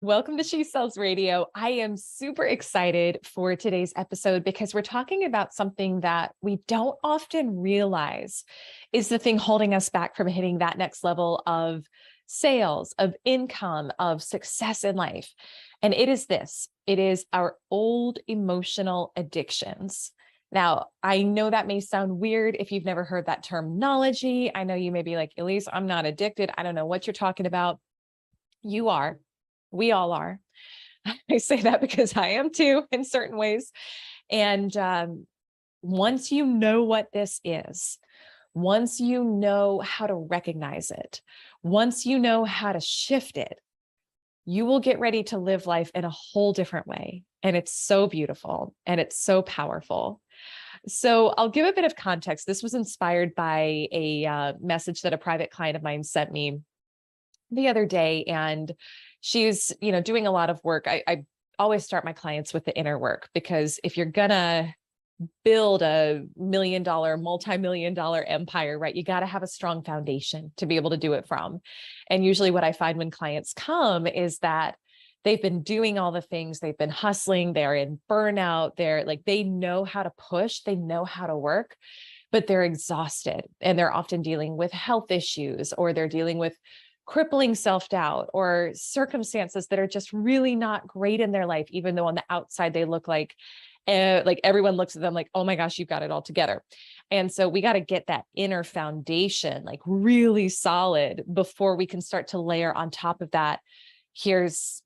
Welcome to She Sells Radio. I am super excited for today's episode because we're talking about something that we don't often realize is the thing holding us back from hitting that next level of sales, of income, of success in life. And it is this, it is our old emotional addictions. Now, I know that may sound weird if you've never heard that terminology. I know you may be like, Elyse, I'm not addicted. I don't know what you're talking about. You are. We all are. I say that because I am too in certain ways. And once you know what this is, once you know how to recognize it, once you know how to shift it, you will get ready to live life in a whole different way. And it's so beautiful and it's so powerful. So I'll give a bit of context. This was inspired by a message that a private client of mine sent me the other day, and she's, doing a lot of work. I always start my clients with the inner work, because if you're gonna build a $1 million, multi-million dollar empire, right, you got to have a strong foundation to be able to do it from. And usually what I find when clients come is that they've been doing all the things, they've been hustling, they're in burnout, they know how to push, they know how to work, but they're exhausted, and they're often dealing with health issues, or they're dealing with crippling self-doubt or circumstances that are just really not great in their life, even though on the outside they look like everyone looks at them like, oh my gosh, you've got it all together. And so we got to get that inner foundation like really solid before we can start to layer on top of that. Here's,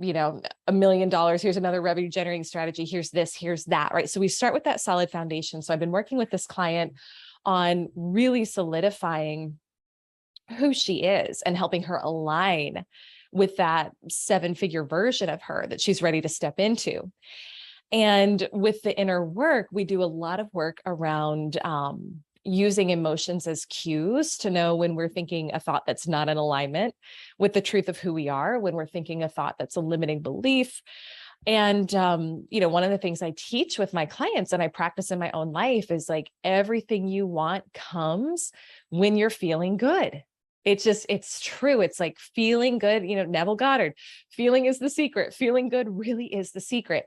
$1 million. Here's another revenue generating strategy. Here's this, here's that, right? So we start with that solid foundation. So I've been working with this client on really solidifying who she is and helping her align with that 7-figure version of her that she's ready to step into. And with the inner work, we do a lot of work around using emotions as cues to know when we're thinking a thought that's not in alignment with the truth of who we are, when we're thinking a thought that's a limiting belief. And, one of the things I teach with my clients and I practice in my own life is like, everything you want comes when you're feeling good. It's true. It's like feeling good, Neville Goddard, feeling is the secret. Feeling good really is the secret.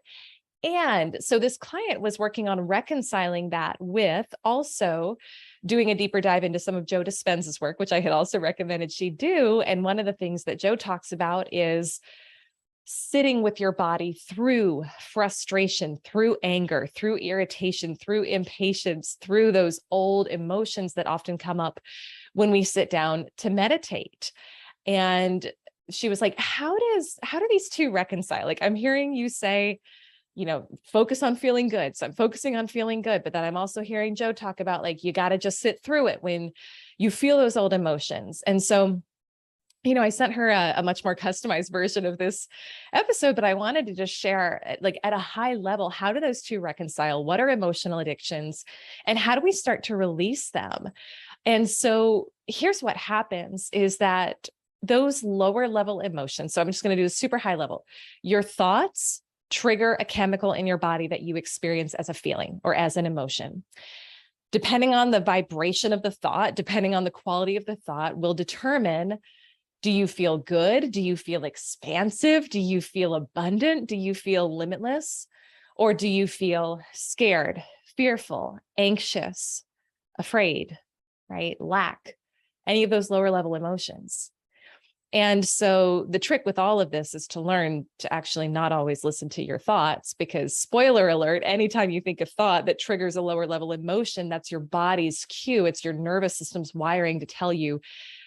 And so this client was working on reconciling that with also doing a deeper dive into some of Joe Dispenza's work, which I had also recommended she do. And one of the things that Joe talks about is sitting with your body through frustration, through anger, through irritation, through impatience, through those old emotions that often come up when we sit down to meditate. And she was like, how do these two reconcile? Like, I'm hearing you say, focus on feeling good. So I'm focusing on feeling good, but then I'm also hearing Joe talk about like, you got to just sit through it when you feel those old emotions. And so, I sent her a much more customized version of this episode, but I wanted to just share like at a high level, how do those two reconcile? What are emotional addictions and how do we start to release them? And so here's what happens is that those lower level emotions, so I'm just going to do a super high level, your thoughts trigger a chemical in your body that you experience as a feeling or as an emotion. Depending on the vibration of the thought, depending on the quality of the thought, will determine, do you feel good? Do you feel expansive? Do you feel abundant? Do you feel limitless? Or do you feel scared, fearful, anxious, afraid, right? Lack, any of those lower level emotions. And so the trick with all of this is to learn to actually not always listen to your thoughts, because spoiler alert, anytime you think a thought that triggers a lower level emotion, that's your body's cue. It's your nervous system's wiring to tell you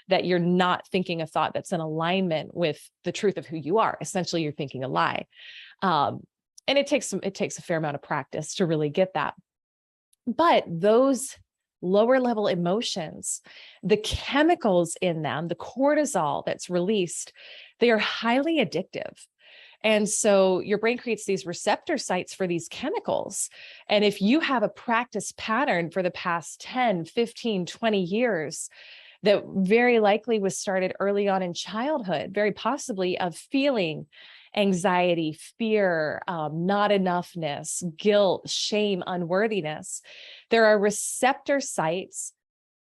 that you're not thinking a thought that's in alignment with the truth of who you are. Essentially, you're thinking a lie. And it takes a fair amount of practice to really get that. But those lower level emotions, the chemicals in them, the cortisol that's released, they are highly addictive. And so your brain creates these receptor sites for these chemicals. And if you have a practice pattern for the past 10, 15, 20 years, that very likely was started early on in childhood, very possibly of feeling anxiety, fear, not enoughness, guilt, shame, unworthiness. There are receptor sites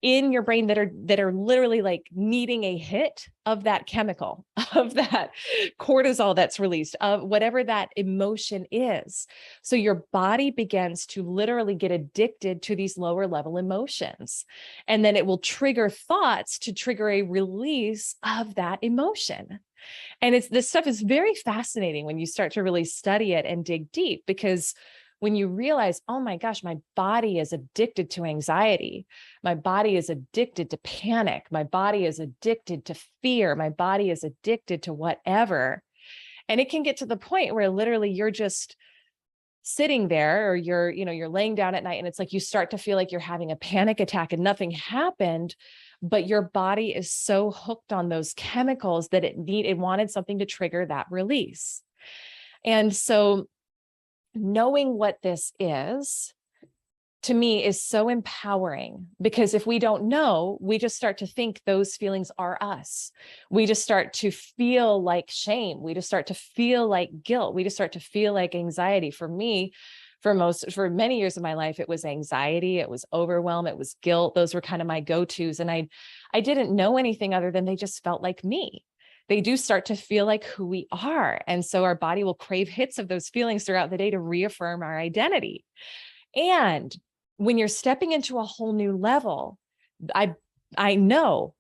in your brain that are literally like needing a hit of that chemical, of that cortisol that's released, of whatever that emotion is. So your body begins to literally get addicted to these lower level emotions. And then it will trigger thoughts to trigger a release of that emotion. And this stuff is very fascinating when you start to really study it and dig deep, because when you realize, oh my gosh, my body is addicted to anxiety. My body is addicted to panic. My body is addicted to fear. My body is addicted to whatever. And it can get to the point where literally you're just sitting there, or you're laying down at night, and it's like you start to feel like you're having a panic attack and nothing happened, but your body is so hooked on those chemicals that it wanted something to trigger that release. And so knowing what this is, to me, is so empowering, because if we don't know, we just start to think those feelings are us. We just start to feel like shame. We just start to feel like guilt. We just start to feel like anxiety. For me, for many years of my life, it was anxiety, it was overwhelm, it was guilt. Those were kind of my go-tos. And I didn't know anything other than they just felt like me. They do start to feel like who we are. And so our body will crave hits of those feelings throughout the day to reaffirm our identity. And when you're stepping into a whole new level, I know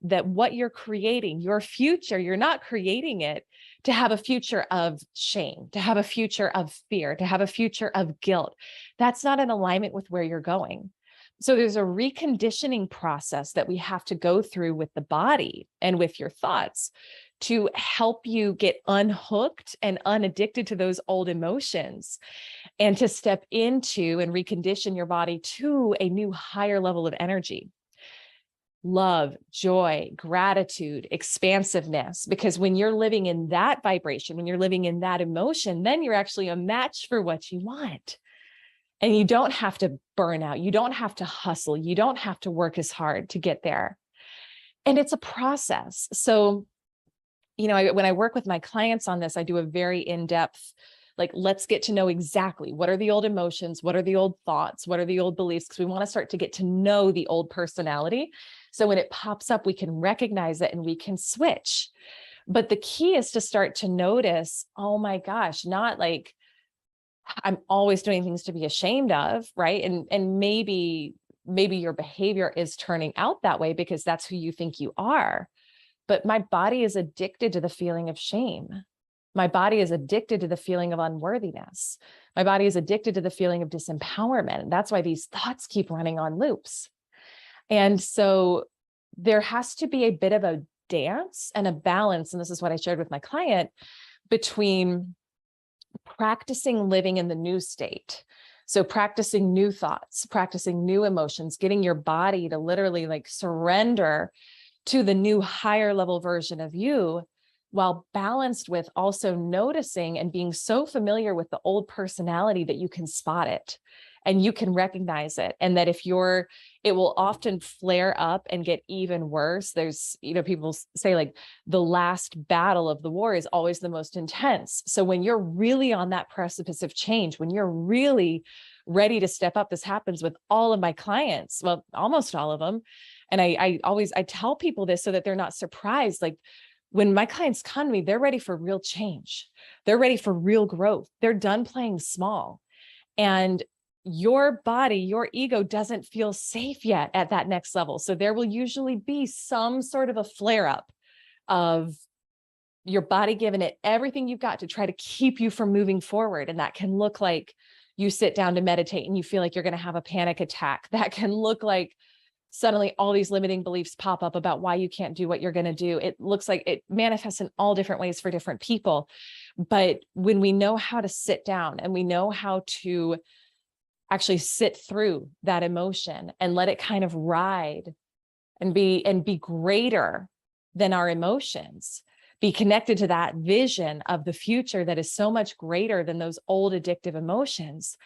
that what you're creating, your future, you're not creating it to have a future of shame, to have a future of fear, to have a future of guilt. That's not in alignment with where you're going. So there's a reconditioning process that we have to go through with the body and with your thoughts to help you get unhooked and unaddicted to those old emotions, and to step into and recondition your body to a new higher level of energy. Love, joy, gratitude, expansiveness. Because when you're living in that vibration, when you're living in that emotion, then you're actually a match for what you want. And you don't have to burn out. You don't have to hustle. You don't have to work as hard to get there. And it's a process. So, when I work with my clients on this, I do a very in-depth, like, let's get to know exactly what are the old emotions, what are the old thoughts, what are the old beliefs, because we want to start to get to know the old personality. So when it pops up, we can recognize it and we can switch. But the key is to start to notice, oh my gosh, not like I'm always doing things to be ashamed of, right? And maybe your behavior is turning out that way because that's who you think you are. But my body is addicted to the feeling of shame. My body is addicted to the feeling of unworthiness. My body is addicted to the feeling of disempowerment. That's why these thoughts keep running on loops. And so there has to be a bit of a dance and a balance. And this is what I shared with my client, between practicing living in the new state. So practicing new thoughts, practicing new emotions, getting your body to literally like surrender to the new higher level version of you, while balanced with also noticing and being so familiar with the old personality that you can spot it and you can recognize it. And that it will often flare up and get even worse. There's, people say like the last battle of the war is always the most intense. So when you're really on that precipice of change, when you're really ready to step up, this happens with all of my clients, well, almost all of them. And I tell people this so that they're not surprised. Like, when my clients come to me, they're ready for real change. They're ready for real growth. They're done playing small. And your body, your ego doesn't feel safe yet at that next level. So there will usually be some sort of a flare up of your body giving it everything you've got to try to keep you from moving forward. And that can look like you sit down to meditate and you feel like you're going to have a panic attack. That can look like suddenly all these limiting beliefs pop up about why you can't do what you're going to do. It looks like it manifests in all different ways for different people. But when we know how to sit down and we know how to actually sit through that emotion and let it kind of ride and be greater than our emotions, be connected to that vision of the future that is so much greater than those old addictive emotions,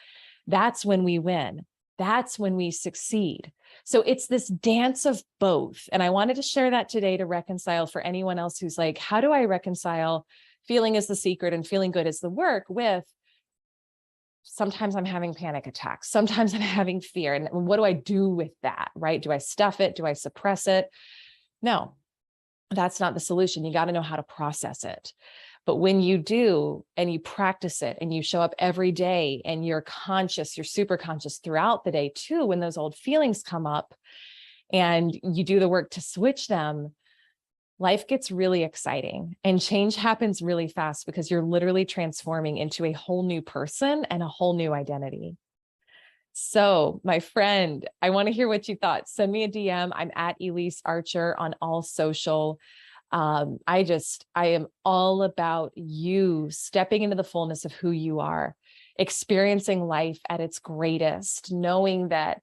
that's when we win. That's when we succeed. So it's this dance of both. And I wanted to share that today to reconcile for anyone else who's like, how do I reconcile feeling is the secret and feeling good is the work with sometimes I'm having panic attacks. Sometimes I'm having fear. And what do I do with that, right? Do I stuff it? Do I suppress it? No, that's not the solution. You got to know how to process it. But when you do, and you practice it, and you show up every day, and you're conscious, you're super conscious throughout the day too, when those old feelings come up and you do the work to switch them, life gets really exciting and change happens really fast because you're literally transforming into a whole new person and a whole new identity. So, my friend, I want to hear what you thought. Send me a DM. I'm at Elyse Archer on all social. I am all about you stepping into the fullness of who you are, experiencing life at its greatest, knowing that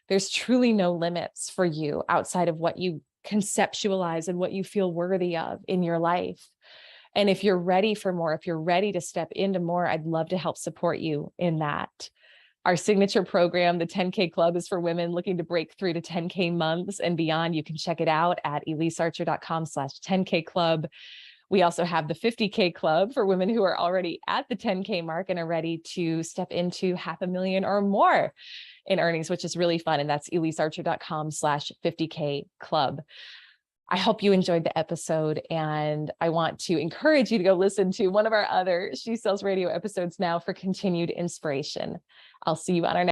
there's truly no limits for you outside of what you conceptualize and what you feel worthy of in your life. And if you're ready for more, if you're ready to step into more, I'd love to help support you in that. Our signature program, the 10K Club, is for women looking to break through to 10K months and beyond. You can check it out at elisearcher.com/10K Club. We also have the 50K Club for women who are already at the 10K mark and are ready to step into $500,000 or more in earnings, which is really fun. And that's elisearcher.com/50K Club. I hope you enjoyed the episode, and I want to encourage you to go listen to one of our other She Sells Radio episodes now for continued inspiration. I'll see you on our next